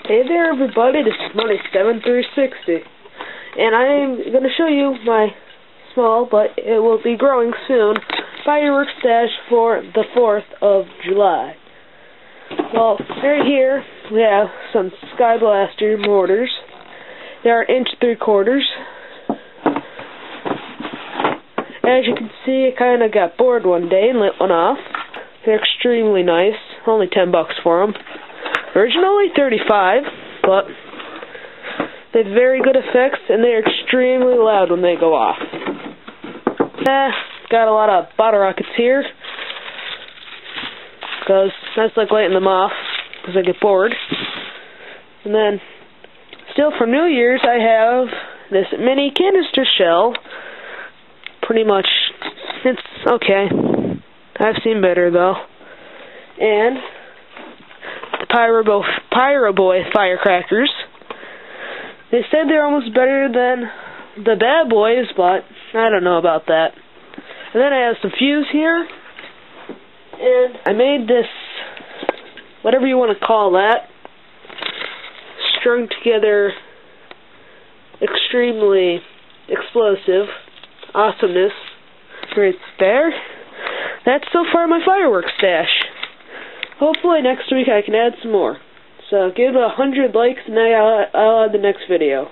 Hey there everybody, this is Money7360, and I'm going to show you my small, but it will be growing soon, fireworks stash for the 4th of July. Well, right here we have some Sky Blaster mortars. They are 1.75 inches. As you can see, I kind of got bored one day and lit one off. They're extremely nice, only $10 for them. Originally $35, but they have very good effects and they're extremely loud when they go off. Got a lot of bottle rockets here because I just like lighting them off because I get bored. And then, still for New Year's, I have this mini canister shell. Pretty much, it's okay. I've seen better though. And the Pyro Boy firecrackers. They said they're almost better than the Bad Boys, but I don't know about that. And then I have some fuse here, and I made this, whatever you want to call that, strung together, extremely explosive awesomeness right there. That's so far my fireworks stash. Hopefully next week I can add some more. So give it 100 likes and I'll add the next video.